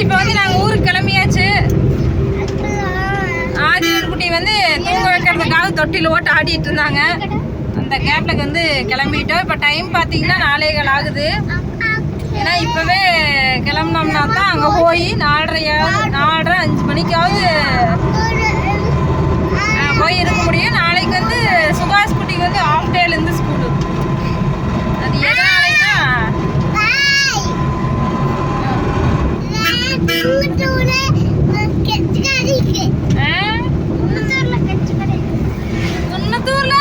Friends இப்போ வந்து நாங்கள் ஊருக்கு கிளம்பியாச்சு. ஆதிவன் குட்டி வந்து தூங்க வைக்கிறதுக்காக தொட்டியில் ஓட்டு ஆடிட்டு இருந்தாங்க. அந்த கேப்ல வந்து கிளம்பிட்டோம். இப்போ டைம் பார்த்தீங்கன்னா 4:15 ஆகுது. ஏன்னா இப்போவே கிளம்பினோம்னா தான் அங்கே போய் 4:30 5 மணிக்காவது போய் இருக்க முடியும். நாளைக்கு வந்து சுபாஷ் குட்டிக்கு வந்து ஆஃப் டேலேருந்து ஸ்கூலு. அது எதனாலன்னா குன்னத்தூர்ல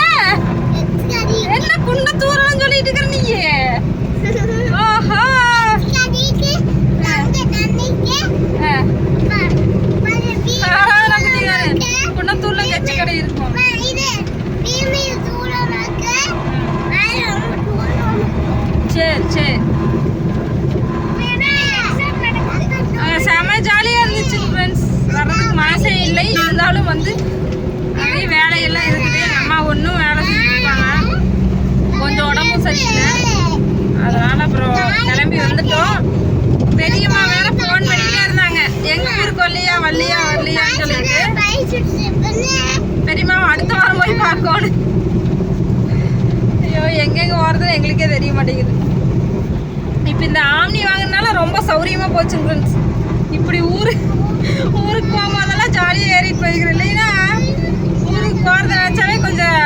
என்ன குன்னத்தூர்னு சொல்லிட்டு இருக்கிற நீ? ஓஹோ குன்னத்தூர்ல கட்சி கடை இருக்கும். சரி சரி செம ஜாலியாக இருந்துச்சு ஃப்ரெண்ட்ஸ். வர்றதுக்கு மனசே இல்லை. இருந்தாலும் வந்து நிறைய வேலையெல்லாம் இருக்குது. அம்மா ஒன்றும் வேலை செஞ்சுருப்பாங்க. கொஞ்சம் உடம்பு சரியில்லை. அதனால் அப்புறம் கிளம்பி வந்துட்டோம். பெரியம்மா வேற ஃபோன் பண்ணிகிட்டே இருந்தாங்க, எங்கள் ஊருக்கு வரலையான்னு சொல்லிட்டு. பெரியம்மா அடுத்த வாரம் போய் பார்க்கணும். ஐயோ எங்கெங்கே போகிறதுன்னு எங்களுக்கே தெரிய மாட்டேங்குது. இப்போ இந்த ஆம்னி வாங்கினால ரொம்ப சௌரியமாக போச்சு ஃப்ரெண்ட்ஸ். இப்படி ஊருக்கு போகும்போதெல்லாம் ஜாலியாக ஏறிட்டு போய்க்கிறேன். இல்லைன்னா ஊருக்கு போகிறத நினச்சாவே கொஞ்சம்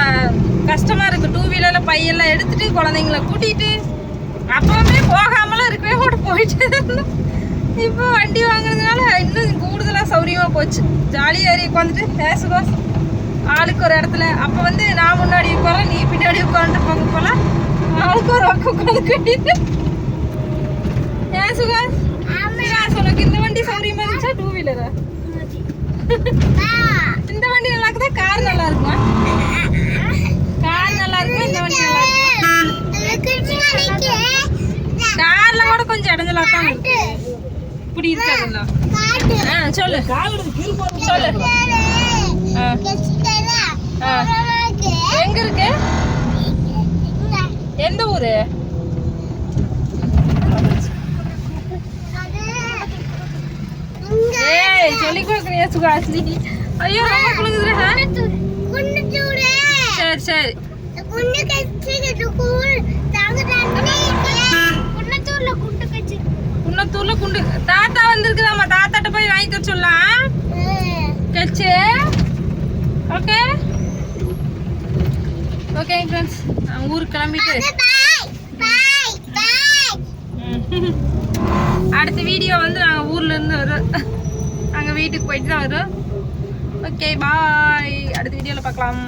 கஷ்டமாக இருக்குது. 2 வீலரில் பையெல்லாம் எடுத்துகிட்டு குழந்தைங்கள கூட்டிகிட்டு அப்போவுமே போகாமலாம் இருக்கவே கூட போயிட்டு. இப்போ வண்டி வாங்குறதுனால இன்னும் கூடுதலாக சௌரியமாக போச்சு. ஜாலியாக ஏறி உட்காந்துட்டு பேசுவோம் ஆளுக்கு ஒரு இடத்துல. அப்போ வந்து நான் முன்னாடி உட்காரேன், நீ பின்னாடி உட்காந்துட்டு போக போகலாம். ஆளுக்கு ஒரு பக்கம் உட்காந்து கட்டிட்டு ஏன் சுகாஷ் உனக்கு இந்த வண்டி சௌரியமா இருந்துச்சா 2 வீலரா? இந்த வண்டி நல்லா இருக்குதா கார் நல்லா இருக்குமா? கார் நல்லா இருக்குமா இந்த வண்டி நல்லா இருக்குமா? கார்ல கூட கொஞ்சம் இடைஞ்சலா தான் இருக்கு. இப்படி இருக்காதுல்ல. சொல்லு சொல்லு. எங்க இருக்கு? எந்த ஊரு? ஏய் சொல்லி கொடுக்குறியா சுகாஸ்லி? ஐயோ ரொம்ப குளுங்குதுடா. சரி சரி குன்னத்தூர்ல குண்டு தாத்தா வந்திருக்குதாம்மா. தாத்தாட்ட போய் வாங்கிக்க சொல்லலாம். கச்சு ஓகே ஓகே ஃப்ரெண்ட்ஸ், நான் ஊருக்கு கிளம்பிட்டு அடுத்த வீடியோ வந்து நாங்கள் ஊர்லேருந்து வரோம். நாங்கள் வீட்டுக்கு போயிட்டு தான் வரோம். Okay bye. அடுத்த வீடியோவில் பார்க்கலாம்.